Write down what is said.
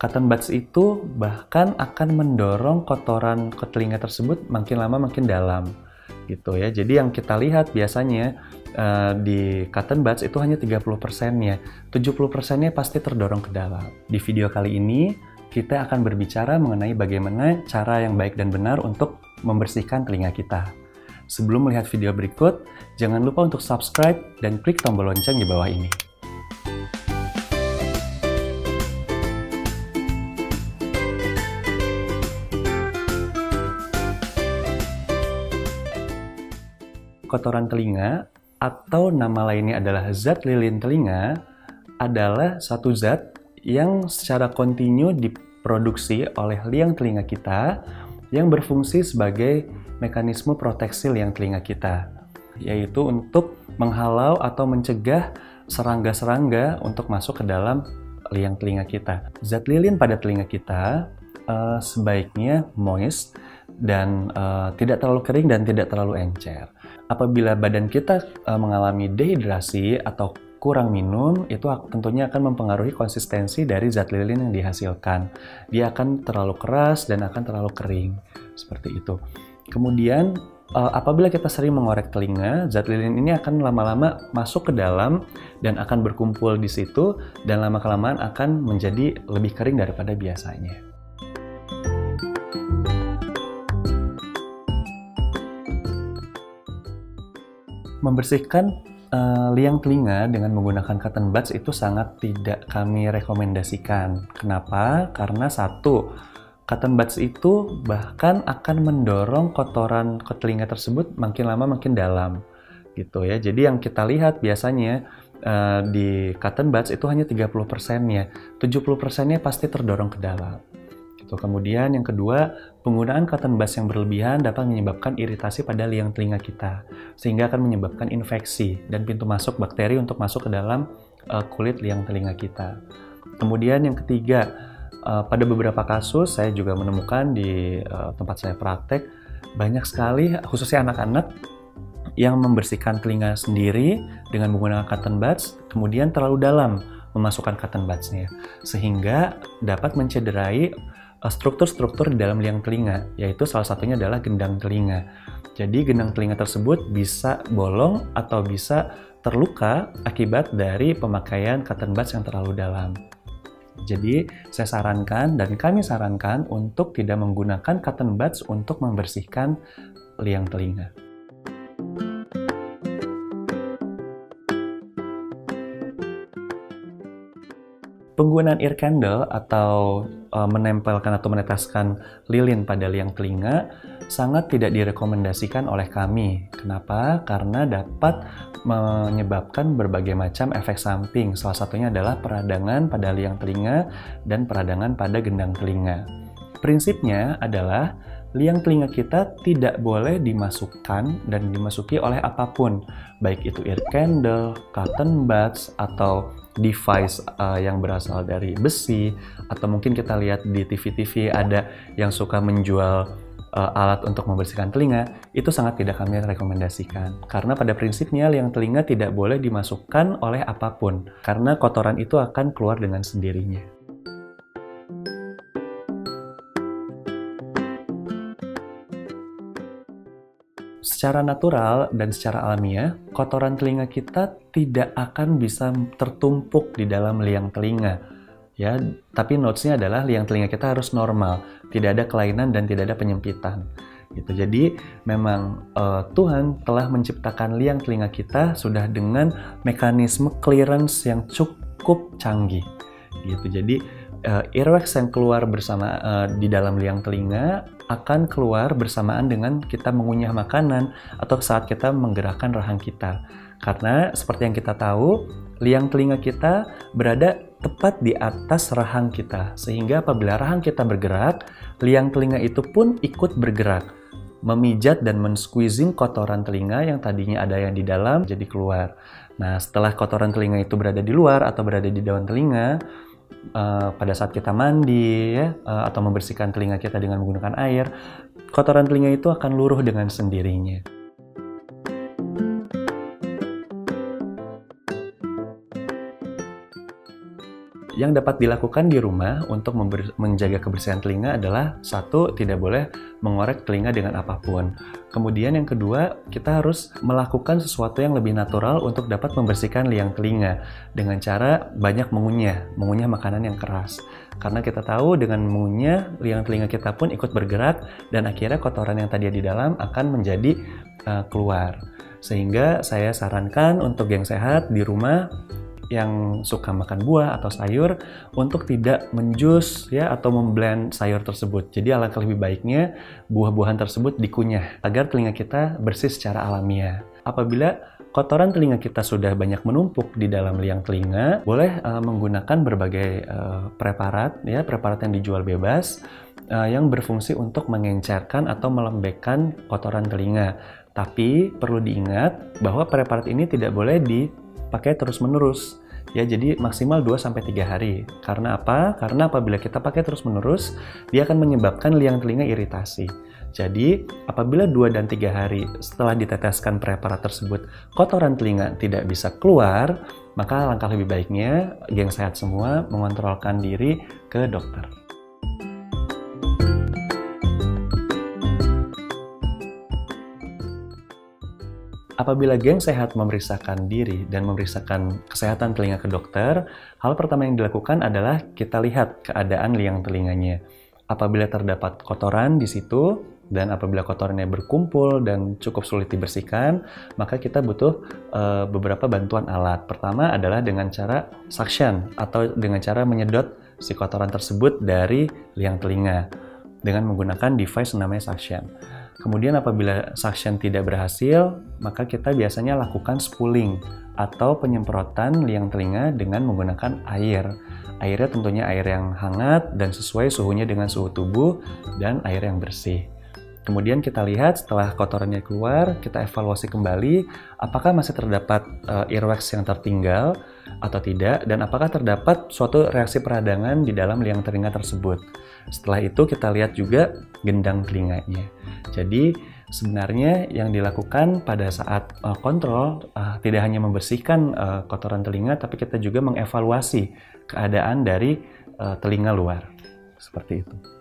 Cotton buds itu bahkan akan mendorong kotoran ke telinga tersebut makin lama makin dalam gitu ya. Jadi yang kita lihat biasanya di cotton buds itu hanya 30%-nya, 70%-nya pasti terdorong ke dalam. Di video kali ini kita akan berbicara mengenai bagaimana cara yang baik dan benar untuk membersihkan telinga kita. Sebelum melihat video berikut, jangan lupa untuk subscribe dan klik tombol lonceng di bawah ini. Kotoran telinga atau nama lainnya adalah zat lilin telinga adalah satu zat yang secara kontinu diproduksi oleh liang telinga kita yang berfungsi sebagai mekanisme proteksi liang telinga kita, yaitu untuk menghalau atau mencegah serangga-serangga untuk masuk ke dalam liang telinga kita. Zat lilin pada telinga kita sebaiknya moist dan tidak terlalu kering dan tidak terlalu encer. Apabila badan kita mengalami dehidrasi atau kurang minum, itu tentunya akan mempengaruhi konsistensi dari zat lilin yang dihasilkan. Dia akan terlalu keras dan akan terlalu kering, seperti itu. Kemudian, apabila kita sering mengorek telinga, zat lilin ini akan lama-lama masuk ke dalam dan akan berkumpul di situ, dan lama-kelamaan akan menjadi lebih kering daripada biasanya. Membersihkan liang telinga dengan menggunakan cotton buds itu sangat tidak kami rekomendasikan. Kenapa? Karena satu, cotton buds itu bahkan akan mendorong kotoran ke telinga tersebut makin lama makin dalam, gitu ya. Jadi yang kita lihat biasanya di cotton buds itu hanya 30%-nya, 70%-nya pasti terdorong ke dalam. Kemudian yang kedua, penggunaan cotton buds yang berlebihan dapat menyebabkan iritasi pada liang telinga kita, sehingga akan menyebabkan infeksi dan pintu masuk bakteri untuk masuk ke dalam kulit liang telinga kita. Kemudian yang ketiga, pada beberapa kasus saya juga menemukan di tempat saya praktek, banyak sekali khususnya anak-anak yang membersihkan telinga sendiri dengan menggunakan cotton buds, kemudian terlalu dalam memasukkan cotton buds-nya, sehingga dapat mencederai struktur-struktur di dalam liang telinga, yaitu salah satunya adalah gendang telinga. Jadi gendang telinga tersebut bisa bolong atau bisa terluka akibat dari pemakaian cotton buds yang terlalu dalam. Jadi saya sarankan dan kami sarankan untuk tidak menggunakan cotton buds untuk membersihkan liang telinga. Penggunaan ear candle atau menempelkan atau meneteskan lilin pada liang telinga sangat tidak direkomendasikan oleh kami. Kenapa? Karena dapat menyebabkan berbagai macam efek samping. Salah satunya adalah peradangan pada liang telinga dan peradangan pada gendang telinga. Prinsipnya adalah liang telinga kita tidak boleh dimasukkan dan dimasuki oleh apapun, baik itu ear candle, cotton buds, atau device yang berasal dari besi, atau mungkin kita lihat di TV-TV ada yang suka menjual alat untuk membersihkan telinga. Itu sangat tidak kami rekomendasikan, karena pada prinsipnya liang telinga tidak boleh dimasukkan oleh apapun, karena kotoran itu akan keluar dengan sendirinya. Secara natural dan secara alamiah, kotoran telinga kita tidak akan bisa tertumpuk di dalam liang telinga. Ya, tapi notes-nya adalah liang telinga kita harus normal, tidak ada kelainan dan tidak ada penyempitan. Gitu. Jadi memang Tuhan telah menciptakan liang telinga kita sudah dengan mekanisme clearance yang cukup canggih. Gitu. Jadi earwax yang keluar bersama di dalam liang telinga akan keluar bersamaan dengan kita mengunyah makanan atau saat kita menggerakkan rahang kita. Karena seperti yang kita tahu, liang telinga kita berada tepat di atas rahang kita. Sehingga apabila rahang kita bergerak, liang telinga itu pun ikut bergerak, memijat dan men-squeezing kotoran telinga yang tadinya ada yang di dalam jadi keluar. Nah, setelah kotoran telinga itu berada di luar atau berada di daun telinga, pada saat kita mandi ya, atau membersihkan telinga kita dengan menggunakan air, kotoran telinga itu akan luruh dengan sendirinya. Yang dapat dilakukan di rumah untuk menjaga kebersihan telinga adalah satu, tidak boleh mengorek telinga dengan apapun. Kemudian yang kedua, kita harus melakukan sesuatu yang lebih natural untuk dapat membersihkan liang telinga dengan cara banyak mengunyah makanan yang keras. Karena kita tahu dengan mengunyah, liang telinga kita pun ikut bergerak dan akhirnya kotoran yang tadi di dalam akan menjadi keluar. Sehingga saya sarankan untuk yang sehat di rumah, yang suka makan buah atau sayur, untuk tidak menjus ya atau memblend sayur tersebut. Jadi alangkah lebih baiknya buah-buahan tersebut dikunyah agar telinga kita bersih secara alamiah. Apabila kotoran telinga kita sudah banyak menumpuk di dalam liang telinga, boleh menggunakan berbagai preparat yang dijual bebas yang berfungsi untuk mengencerkan atau melembekkan kotoran telinga. Tapi perlu diingat bahwa preparat ini tidak boleh pakai terus-menerus ya, jadi maksimal 2-3 hari. Karena apa? Karena apabila kita pakai terus-menerus, dia akan menyebabkan liang telinga iritasi. Jadi apabila 2 dan 3 hari setelah diteteskan preparat tersebut kotoran telinga tidak bisa keluar, maka langkah lebih baiknya geng sehat semua mengontrolkan diri ke dokter. Apabila geng sehat memeriksakan diri dan memeriksakan kesehatan telinga ke dokter, hal pertama yang dilakukan adalah kita lihat keadaan liang telinganya. Apabila terdapat kotoran di situ, dan apabila kotorannya berkumpul dan cukup sulit dibersihkan, maka kita butuh beberapa bantuan alat. Pertama adalah dengan cara suction atau dengan cara menyedot si kotoran tersebut dari liang telinga dengan menggunakan device namanya suction. Kemudian apabila suction tidak berhasil, maka kita biasanya lakukan spooling atau penyemprotan liang telinga dengan menggunakan air. Airnya tentunya air yang hangat dan sesuai suhunya dengan suhu tubuh dan air yang bersih. Kemudian kita lihat setelah kotorannya keluar, kita evaluasi kembali apakah masih terdapat earwax yang tertinggal atau tidak, dan apakah terdapat suatu reaksi peradangan di dalam liang telinga tersebut. Setelah itu kita lihat juga gendang telinganya. Jadi sebenarnya yang dilakukan pada saat kontrol tidak hanya membersihkan kotoran telinga, tapi kita juga mengevaluasi keadaan dari telinga luar. Seperti itu.